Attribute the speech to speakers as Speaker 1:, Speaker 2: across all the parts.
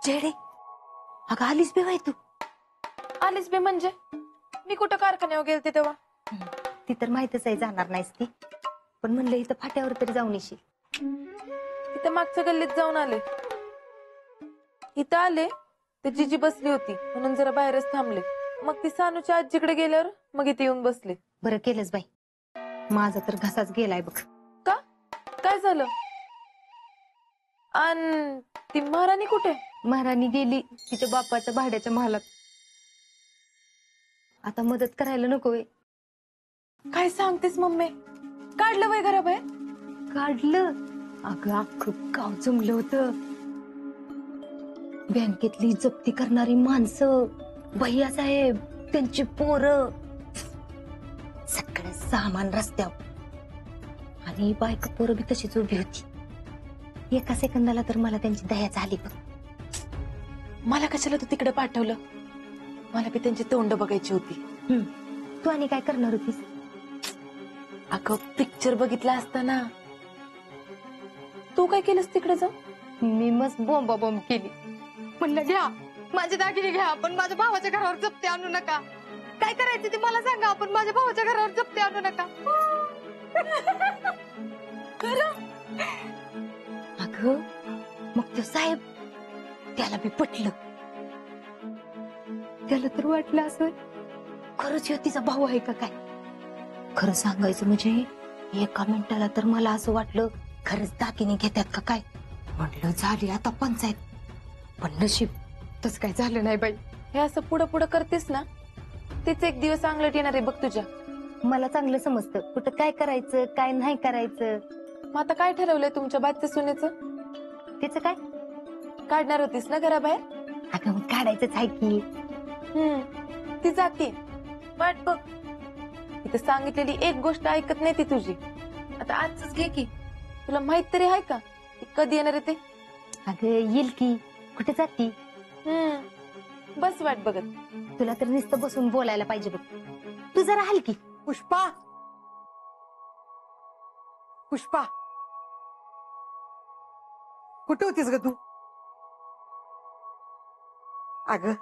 Speaker 1: जेडे, अगं आलीस बे बाई तू?
Speaker 2: आलीस बे म्हणजे मी कुठं कारखान्यावर गेलते तेव्हा?
Speaker 1: ती तर माहितच आहे जाणार नाहीस ती, पण म्हणलं इथं फाट्यावर तरी जाऊन येशील.
Speaker 2: तिथं मागच्या गल्लीत जाऊन आले. इथं आले तर जिजी बसली होती म्हणून जरा बाहेरच थांबले. मग ती सानूच्या आजीकडे गेल्यावर मग इथे येऊन बसले.
Speaker 1: बरं केलंस बाई, माझा तर घसाच गेलाय बघ.
Speaker 2: का? काय झालं? आणि ती महाराणी कुठे?
Speaker 1: महाराणी गेली तिच्या बापाच्या भाड्याच्या महालात. आता मदत करायला नको वे?
Speaker 2: काय सांगतेस मम्मी? काढलं वय घराबाहेर?
Speaker 1: काढलं. अगं अख्खं गाव जमलं होतं. बँकेतली जप्ती करणारी माणसं, भैया साहेब, त्यांची पोरं, सगळं सामान रस्त्यावर. आणि बायका पोरं बी तशीच उभी होती. एका सेकंदाला तर मला त्यांची दया झाली बघ.
Speaker 2: मला कशाला तू तिकडे पाठवलं? मला बी त्यांची तोंड बघायची होती.
Speaker 1: तू आणि काय करणार होतीस?
Speaker 2: अगं पिक्चर बघितला असताना. तू काय केलंस तिकडे जाऊन?
Speaker 1: मी मस्त बॉम्बा बॉम्ब केली. म्हणलं घ्या माझे दागिने घ्या, पण माझ्या भावाच्या घरावर जप्ती आणू नका. काय करायचं ते मला सांगा, पण माझ्या भावाच्या घरावर जप्ती आणू नका. अगं मग तो साहेब, त्याला बी पटलं. त्याला तर वाटलं असं खरंच ह्यो तिचा भाऊ आहे का काय. खरं सांगायचं म्हणजे एका मिनिटाला तर मला असं वाटलं खरंच दागिने घेतात का काय. म्हटलं झाली आता पंचायत. पण नशीब तसं काय झालं नाही बाई.
Speaker 2: हे असं पुढं पुढं करतेस ना, तेच एक दिवस अंगलट येणार आहे बघ तुझ्या.
Speaker 1: मला चांगलं समजतं कुठं काय करायचं काय नाही करायचं.
Speaker 2: मग आता काय ठरवलंय तुमच्या बादच्या सुनेचं?
Speaker 1: तिचं काय?
Speaker 2: काढणार होतीस ना घराबाहेर?
Speaker 1: अगं मग काढायचंच आहे की.
Speaker 2: ती जाते वाट बघ. इथं सांगितलेली एक गोष्ट ऐकत नाही ती तुझी. आता आजच घे की. तुला माहित तरी आहे का ती कधी येणार आहे ते?
Speaker 1: अगं येईल की. कुठे जाती?
Speaker 2: बस वाट बघत.
Speaker 1: तुला तर नुसतं बसून बोलायला पाहिजे बघ. तू जरा हलकी.
Speaker 3: पुष्पा, पुष्पा, कुठे होतीस ग तू? अगं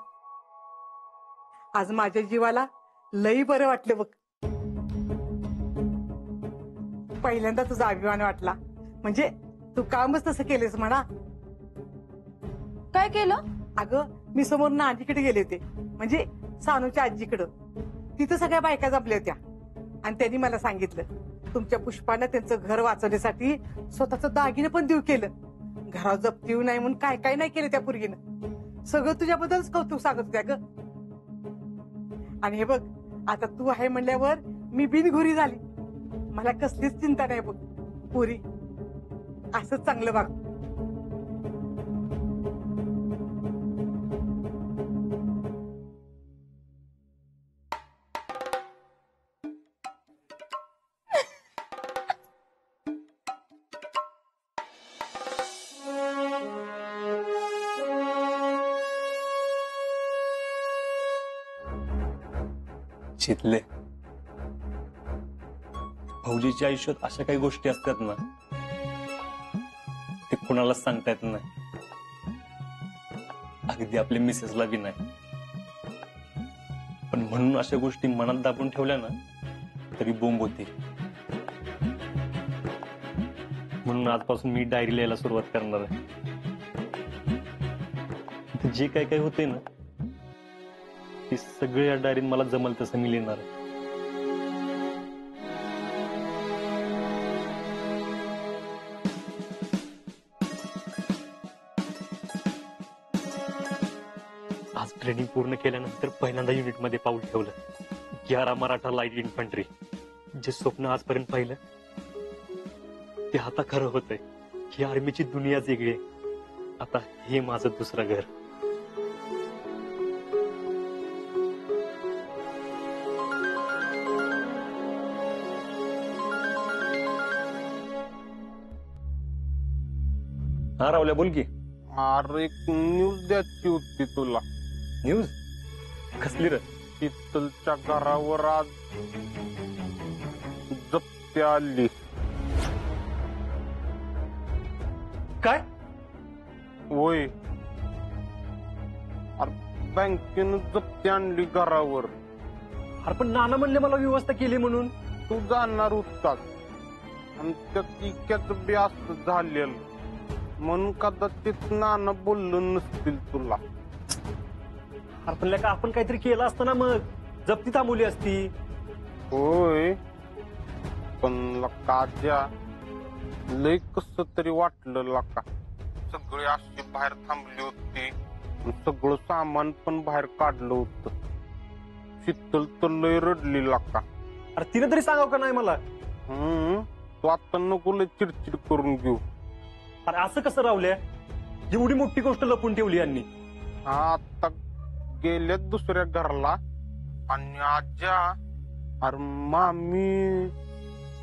Speaker 3: आज माझ्या जीवाला लई बरं वाटलं बघ. पहिल्यांदा तुझा अभिमान वाटला. म्हणजे तू कामच तसं केलेस म्हणा.
Speaker 2: काय केलं?
Speaker 3: अगं मी समोर आजीकडे गेले होते, म्हणजे सानूच्या आजीकडं. तिथं सगळ्या बायका जमल्या होत्या आणि त्यांनी मला सांगितलं तुमच्या पुष्पानं त्यांचं घर वाचवण्यासाठी स्वतःचं दागिने पण देऊ केलं. घरावर जप्ती येऊ नाही म्हणून काय काय नाही केलं त्या पोरगीनं. सगळं तुझ्याबद्दलच कौतुक सांगत होत्या ग. आणि हे बघ आता तू आहे म्हणल्यावर मी बिनघोरी झाली. मला कसलीच चिंता नाही बघ. पुरी असंच चांगलं वाग.
Speaker 4: शितले, भाऊजीच्या आयुष्यात अशा काही गोष्टी असतात ना, ते कुणालाच सांगता येत नाही. अगदी आपल्या मिसेसला बी नाही. पण म्हणून अशा गोष्टी मनात दाबून ठेवल्या ना तरी बोंब होती. म्हणून आजपासून मी डायरी लिहायला सुरुवात करणार आहे. जे काय काय होते ना ते सगळे या डायरीत मला जमल तसं मी लिहिणार. आज ट्रेनिंग पूर्ण केल्यानंतर पहिल्यांदा युनिट मध्ये पाऊल ठेवलं. 11 मराठा लाईट इन्फंट्री. जे स्वप्न आजपर्यंत पाहिलं ते आता खरं होतंय. ही आर्मीची दुनियाच वेगळी आहे. आता हे माझं दुसरं घर. हा रावल्या बोल की.
Speaker 5: अरे एक न्यूज द्यायची होती तुला.
Speaker 4: न्यूज कसली रे?
Speaker 5: शीतलच्या घरावर आज जप्ती आली.
Speaker 4: काय?
Speaker 5: होय, बँकेनं जप्ती आणली घरावर.
Speaker 4: अरे पण नाना म्हणले मला व्यवस्था केली म्हणून.
Speaker 5: तू जाणार होतास आणि त्यात इक्याच बी असं झालेलं म्हणून कदाचित नाना बोललं नसतील तुला.
Speaker 4: अरे पण का आपण काहीतरी केलं असतं ना, मग जप्ती थांबवली असती.
Speaker 5: होय, पण लकाच्या लय कस तरी वाटलं लका. सगळे अशी बाहेर थांबली होती, सगळं सामान पण बाहेर काढलं होतं. शीतल तर लय रडली लका.
Speaker 4: अरे तिने तरी सांगाव का नाही मला.
Speaker 5: तू आता नको लय चिडचिड करून घेऊ.
Speaker 4: अरे असं कसं रावल्या, एवढी मोठी गोष्ट लपून ठेवली यांनी.
Speaker 5: हा आता गेल्यात दुसऱ्या घरला आणि आज्या. अरे मामी,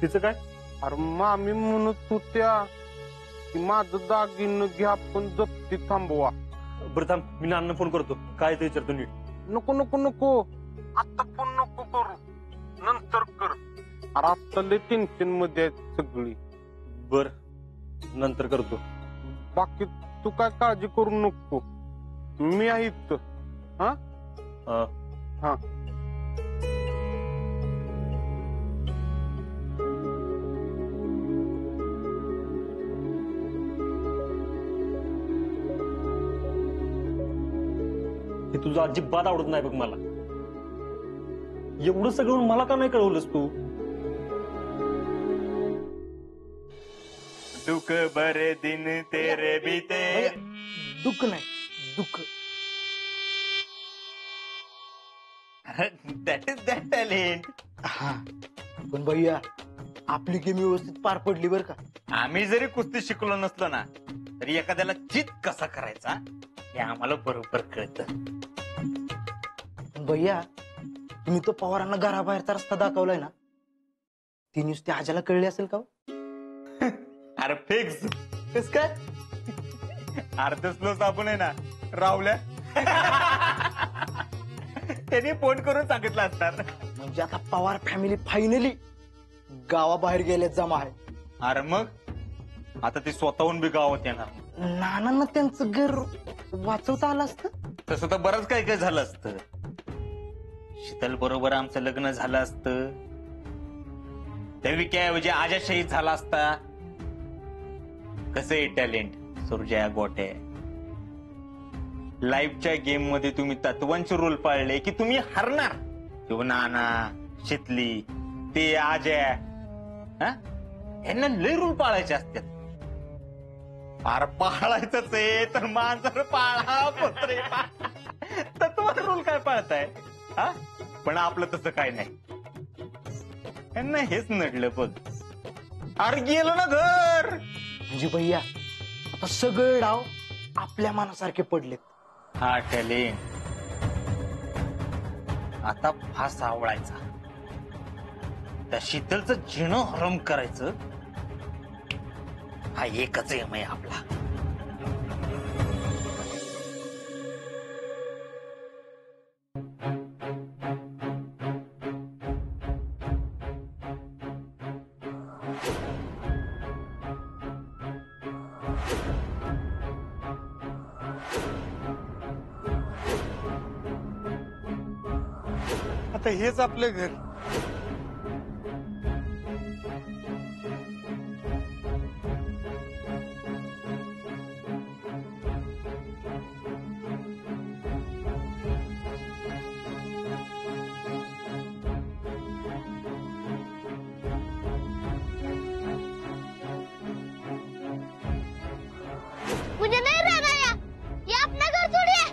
Speaker 4: तिचं काय.
Speaker 5: अरे मामी म्हणत होत्या की माझं दागिनं घ्या पण जप्ती थांबवा.
Speaker 4: बरं थांब, मी नानांना फोन करतो, काय ते विचारतो नीट.
Speaker 5: नको नको नको, आता फोन नको करू, नंतर कर. अरे आता लय टेन्शन मध्ये आहेत सगळी.
Speaker 4: बर, नंतर करतो.
Speaker 5: बाकी तू काय काळजी करू नको, मी आहे इथं. हा
Speaker 4: हा.
Speaker 5: हा.
Speaker 4: हे तुझं अजिबात आवडत नाही बघ मला. एवढं सगळं मला का नाही कळवलंस तू.
Speaker 6: दुख भरे दिन तेरे बीते.
Speaker 3: दुःख नाही, दुःख.
Speaker 6: That is that talent.
Speaker 7: हा, पण भैया आपली गेम व्यवस्थित पार पडली बर का.
Speaker 6: आम्ही जरी कुस्ती शिकलो नसलो ना, तरी एखाद्याला चित कसा करायचा हे आम्हाला बरोबर कळतं.
Speaker 7: पण भैया तुम्ही तो पवारांना घराबाहेरचा रस्ता दाखवलाय ना, ती न्यूज त्या आजाला कळली असेल का हो?
Speaker 6: अरे फिक्स.
Speaker 7: कस काय.
Speaker 6: अर्धच आपण आहे ना रावल्या. त्यांनी फोन करून सांगितलं असणार.
Speaker 7: म्हणजे आता पवार फॅमिली फायनली गावाबाहेर गेल्यात जमा आहे.
Speaker 6: अरे मग आता ती स्वतःहून बी गावात येणार.
Speaker 7: नानांना त्यांचं घर वाचवता आलं असतं.
Speaker 6: तसं तर बरंच काय काय झालं असतं. शीतल बरोबर आमचं लग्न झालं असतं. त्या विक्याऐवजी आजा शहीद झाला असता. कसं आहे टॅलेंट सुरजया गोटे. लाईफच्या गेम मध्ये तुम्ही तत्वांचे रोल पाळले की तुम्ही हरणार. किंवा नाना, शितली, ते आजय, यांना लय रूल पाळायचे असतात. फार पाळायचंच आहे तर मांजर पाळा, पत्रे पाळा. तत्वाचा रूल काय पाळताय. हा, पण आपलं तसं काय नाही. यांना हेच नडलं बघ. अरे गेलं ना घर.
Speaker 7: म्हणजे भैया आता सगळे डाव आपल्या मनासारखे पडलेत.
Speaker 6: हा टॅलेंट. आता फास आवळायचा, त्या शीतलचं जिणं हरम करायचं. हा एकच एम आहे आपला.
Speaker 5: आता हेच आपलं घर.
Speaker 8: मुझे नहीं रहना यहाँ, ये अपना घर थोड़ी है।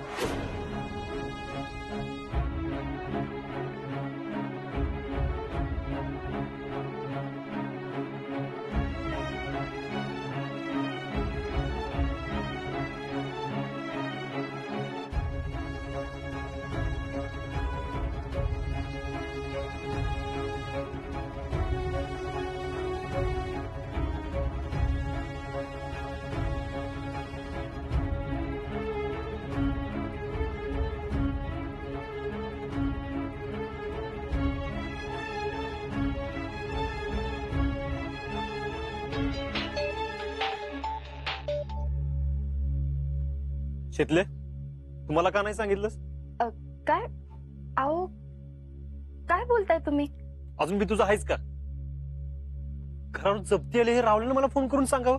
Speaker 4: शेतले, तुम्हाला का नाही सांगितलंस.
Speaker 9: काय अहो काय बोलताय तुम्ही?
Speaker 4: अजून मी तुझा आहेस का? घरावर जप्ती आली हे राहुलने मला फोन करून सांगावं.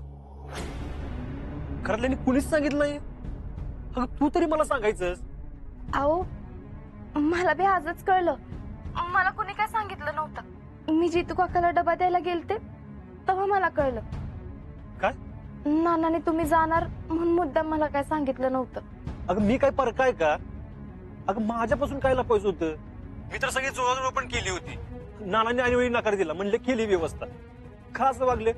Speaker 4: घरातल्यानी कुणीच सांगितलं नाही. अगं तू तरी मला सांगायचंस.
Speaker 9: अहो मला बी आजच कळलं. मला कोणी काय सांगितलं नव्हतं. मी जितू काकाला डबा द्यायला गेलते तेव्हा मला कळलं.
Speaker 4: काय?
Speaker 9: नानाने तुम्ही जाणार म्हणून मुद्दाम मला काय सांगितलं नव्हतं.
Speaker 4: अगं मी काय परकाय का? अगं माझ्यापासून काय लपायचं होतं? मी तर सगळी जोराजोर पण केली होती. नानांनी ऐनवेळी नकार दिला. म्हणले केली व्यवस्था. का असं वागले?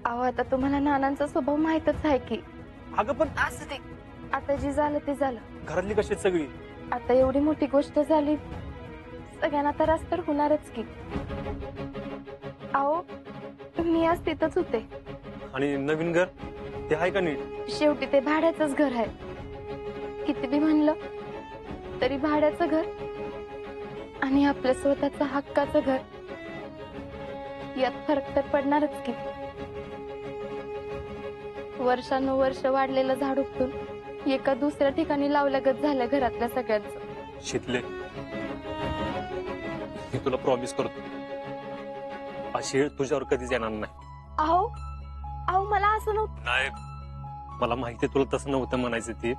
Speaker 9: अहो आता तुम्हाला नानांचा स्वभाव माहितच आहे की.
Speaker 4: अगं पण
Speaker 9: असं ते आता जे झालं ते झालं.
Speaker 4: घरातली कशी आहेत सगळी?
Speaker 9: आता एवढी मोठी गोष्ट झाली सगळ्यांना त्रास तर होणारच की. अहो मी आज तिथंच होते.
Speaker 4: आणि नवीन घर ते आहे का नीट?
Speaker 9: शेवटी ते भाड्याचंच घर आहे. किती बी म्हणलं तरी भाड्याचं घर आणि आपलं स्वतःचं हक्काचं घर यात फरक तर पडणारच की. वर्षानुवर्ष वाढलेलं झाड उपटून एका दुसऱ्या ठिकाणी लावल्यागत झालं घरातल्या सगळ्यांचं.
Speaker 4: शितले मी तुला प्रॉमिस करतो अशी वेळ तुझ्यावर कधीच येणार नाही.
Speaker 9: अहो अहो मला असं नव्हतं.
Speaker 4: नाही मला माहिती तुला तसं नव्हतं म्हणायचं ते.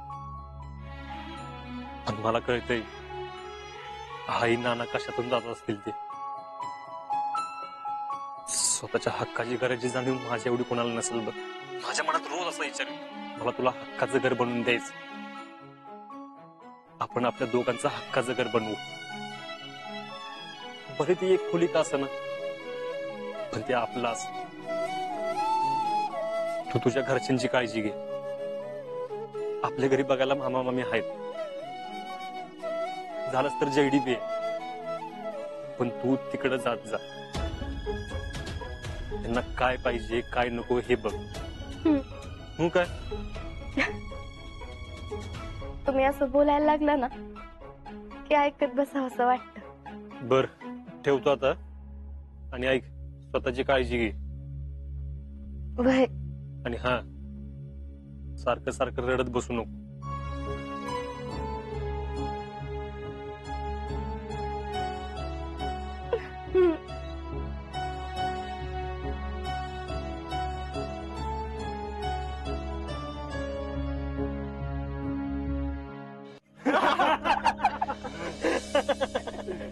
Speaker 4: पण मला कळतंय आई नाना कशातून जात असतील ते. स्वतःच्या हक्काची गरज जाणीव माझ्या एवढी कोणाला नसेल बघ. माझ्या मनात रोज असं विचार मला तुला हक्काचं घर बनवून द्यायचं. आपण आपल्या दोघांचं हक्काचं घर बनवू. बरे ती एक खोली का असं पण ते आपलं असं. तू तुझ्या घरच्यांची काळजी घे. आपल्या घरी बघायला मामा मामी आहेत. झालंच तर जयडी बी आहे. पण तू तिकडं जात जा. त्यांना काय पाहिजे काय नको हे बघ. हो काय?
Speaker 9: तुम्ही असं बोलायला लागला ना की ऐकत बसावं असं वाटतं.
Speaker 4: बर ठेवतो आता. आणि ऐक स्वतःची काळजी घे.
Speaker 9: वय
Speaker 4: आणि हा सारखं सारखं रडत बसू नको.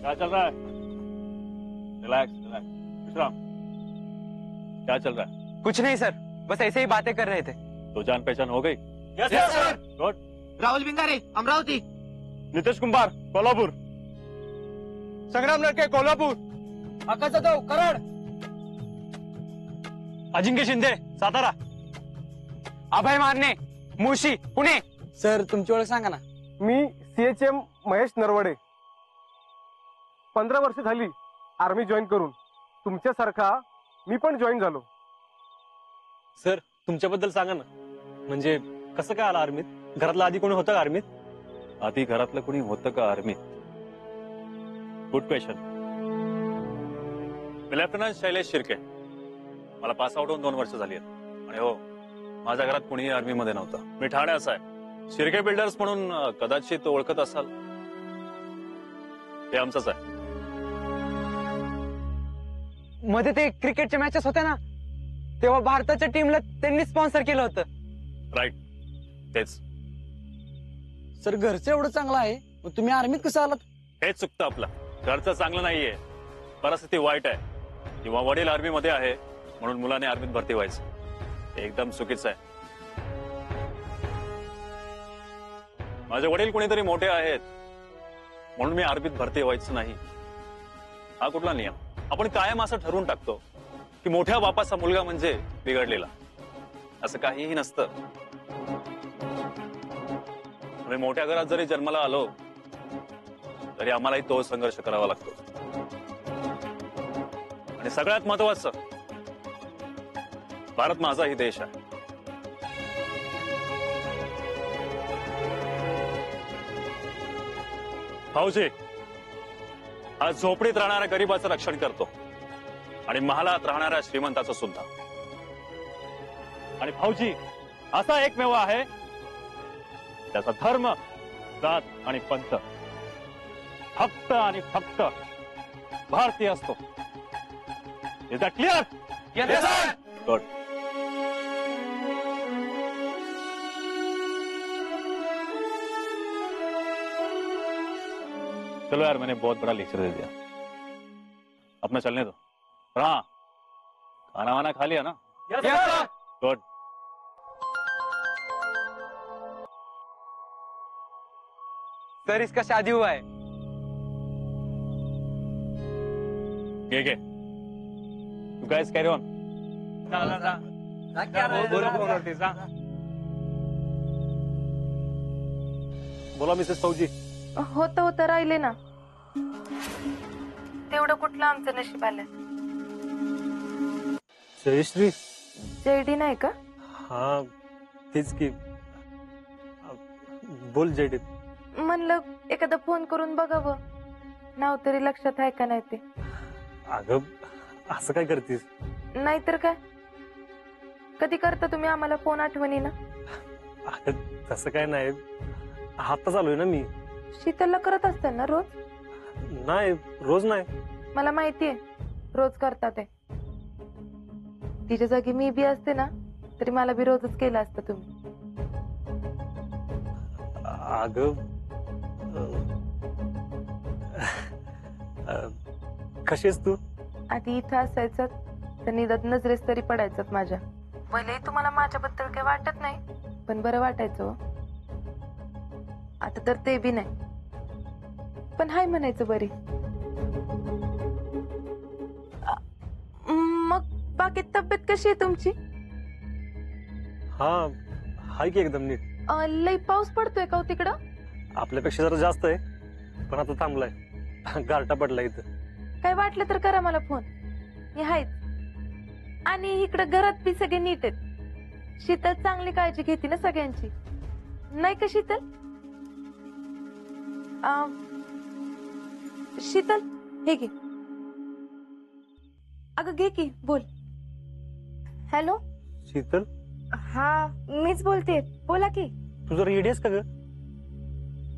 Speaker 10: क्या चल रहा है? रिलैक्स रिलैक्स विश्राम. क्या चल रहा है?
Speaker 7: कुछ नहीं सर, बस ऐसे ही बातें कर रहे थे.
Speaker 10: तो जान पहचान हो गई?
Speaker 7: Yes sir.
Speaker 10: Good.
Speaker 7: Rahul Bhingare, Amravati.
Speaker 10: Nitesh कुंभार, कोल्हापूर.
Speaker 7: संग्राम लडके, कोल्हापूर. आकाश जाधव, कराड.
Speaker 4: अजिंक्य शिंदे सातारा.
Speaker 7: अभय मारणे, मुळशी, पुणे. सर तुमची ओळख सांगा ना.
Speaker 5: मी CHM महेश नरवडे. 15 वर्ष झाली आर्मी जॉईन करून. तुमच्यासारखा मी पण जॉईन झालो.
Speaker 4: सर तुमच्याबद्दल सांगा ना. म्हणजे कसं काय आला आर्मीत? घरातला आधी कोणी होतं का आर्मीत?
Speaker 10: आधी घरातलं कोणी होतं का आर्मीत? Good question. मी लेफ्टनंट शैलेश शिर्के. मला पास आउट होऊन 2 वर्ष झाली आहेत. आणि हो माझ्या घरात कोणीही आर्मीमध्ये नव्हतं. मी ठाण्याचा आहे. शिर्के बिल्डर्स म्हणून कदाचित ओळखत असाल. ते आमचंच आहे.
Speaker 7: मध्ये ते क्रिकेटच्या मॅचेस होत्या ना तेव्हा भारताच्या टीमला त्यांनी स्पॉन्सर केलं होतं.
Speaker 10: राईट तेच.
Speaker 7: सर घरचं एवढं चांगलं आहे मग तुम्ही आर्मीत कसं आलात?
Speaker 10: हेच चुकतं आपलं. घरचं चांगलं नाहीये, परिस्थिती वाईट आहे. किंवा वडील आर्मीमध्ये आहे म्हणून मुलाने आर्मीत भरती व्हायचं. हे एकदम चुकीचं आहे. माझे वडील कोणीतरी मोठे आहेत म्हणून मी आर्मीत भरती व्हायचं नाही. हा कुठला नियम? आपण कायम असं ठरवून टाकतो की मोठ्या बापाचा मुलगा म्हणजे बिघडलेला. असं काहीही नसतं. आम्ही मोठ्या घरात जरी जन्माला आलो तरी आम्हालाही तो संघर्ष करावा लागतो. आणि सगळ्यात महत्वाचं, भारत माझाही देश आहे. भाऊजी आज झोपडीत राहणाऱ्या गरीबाचं रक्षण करतो आणि महालात राहणाऱ्या श्रीमंताचं सुद्धा. आणि भाऊजी असा एकमेव आहे त्याचा धर्म, जात आणि पंथ फक्त आणि फक्त भारतीय असतो. Is that clear? गुड. चलो यार, मैंने बहुत बड़ा लेक्चर दे दिया, अपना चलने दो. हाँ, खाना वाना खा लिया ना? गुड.
Speaker 11: सर, इसका शादी हुआ है.
Speaker 10: ठीक है, you guys carry on. बोला मिसेस फौजी.
Speaker 2: होतं होतं राहिले ना. तेवढं कुठलं आमचं नशीब आलं.
Speaker 4: जयश्री.
Speaker 2: जयडी नाही का?
Speaker 4: हा तेच की. बोल जयडी.
Speaker 2: म्हणलं एखादा फोन करून बघावं, नाव तरी लक्षात आहे का नाही ते.
Speaker 4: अगं असं काय करतीस?
Speaker 2: नाहीतर काय, कधी करता तुम्ही आम्हाला फोन आठवणी ना?
Speaker 4: अगं तसं काय नाही, आता चालू आहे ना मी.
Speaker 2: शीतलला करत असतात ना रोज?
Speaker 4: नाही, रोज नाही.
Speaker 2: मला माहितीये रोज करतात ते. तिच्या जागी मी बी असते ना तरी मला बी रोजच केलं असतं तुम्ही.
Speaker 4: अगं कशी आहेस तू?
Speaker 2: आधी इथं असायचं तर निदात नजरेस तरी पडायचं माझ्या. भले तुम्हाला माझ्याबद्दल काही वाटत नाही, पण बरं वाटायचं हो. आता तर ते बी नाही, पण हाय म्हणायचं बरी. मग बाकी तब्येत कशी आहे तुमची?
Speaker 4: हा हाय की एकदम नीट.
Speaker 2: लई पाऊस पडतोय का हो तिकडं?
Speaker 4: आपल्यापेक्षा जरा जास्त आहे, पण आता थांबलाय. गारटा पडला इथं.
Speaker 2: काय वाटलं तर करा मला फोन, मी आहेच. आणि इकडं घरात बी सगळे नीट आहेत. शीतल चांगली काळजी घेते ना सगळ्यांची, नाही का शीतल? शीतल हे घे. अगं घे की, बोल.
Speaker 9: हॅलो.
Speaker 4: शीतल.
Speaker 9: हा मीच बोलते, बोला की.
Speaker 4: तू जर रेडी आहेस का ग?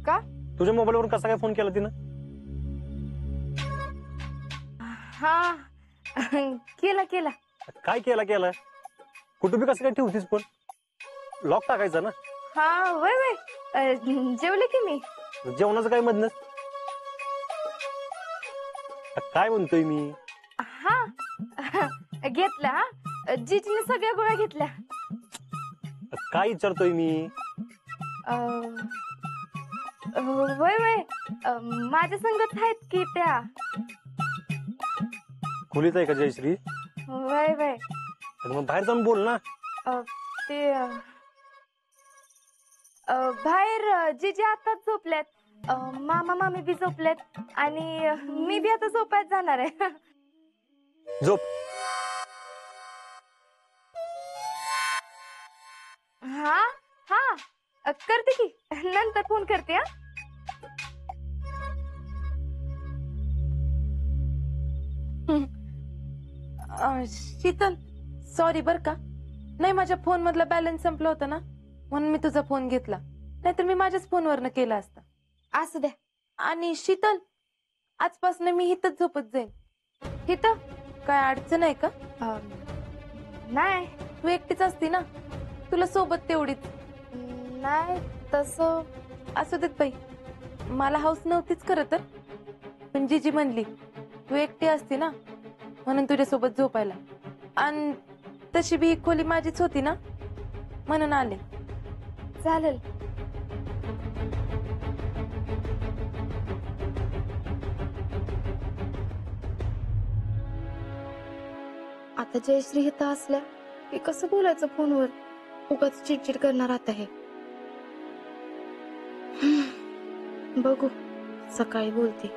Speaker 9: का?
Speaker 4: तुझ्या मोबाईलवरून कसा काय फोन केला तिनं?
Speaker 9: हा केला केला.
Speaker 4: काय केला केला? कुठं बी कसं काय ठेवतीस पण? लॉक टाकायचा ना.
Speaker 9: हा वय वय, जेवले की मी.
Speaker 4: जेवणाचं काय मधनं? काय म्हणतोय मी?
Speaker 9: हा घेतला. हा जीजीने सगळ्या गोळ्या घेतल्या.
Speaker 4: काय विचारतोय मी?
Speaker 9: वय वय, माझ्या संगत आहेत की त्या.
Speaker 4: खोलीत आहे का जयश्री?
Speaker 9: वय वय.
Speaker 4: मग बाहेर जाऊन बोल ना.
Speaker 9: ते बाहेर जीजी आताच झोपल्यात. मामा मामी बी झोपलेत आणि मी बी आता झोपायला जाणार आहे.
Speaker 4: झोप.
Speaker 9: हा हा करते की, नंतर फोन करते.
Speaker 2: शीतल सॉरी बर का, नाही माझ्या फोन मधला बॅलन्स संपला होता ना, म्हणून मी तुझा फोन घेतला. नाहीतर मी माझ्याच फोनवरनं केला असता.
Speaker 9: असू द्या.
Speaker 2: आणि शीतल, आजपासून मी इथंच झोपत जाईन. इथं काय अडचण आहे का?
Speaker 9: नाही.
Speaker 2: तू एकटीच असती ना, तुला सोबत तेवढीच.
Speaker 9: नाही तसं.
Speaker 2: असू देत बाई, मला हाऊस नव्हतीच खरं तर, पण जीजी म्हणली तू एकटी असती ना म्हणून तुझ्यासोबत झोपायला. आणि तशी बी ही खोली माझीच होती ना, म्हणून आले.
Speaker 9: चालेल. आता जयश्री इथं असल्या की कसं बोलायचं फोनवर? उगाच चिडचिड करणार आता हे. बघू, सकाळी बोलते.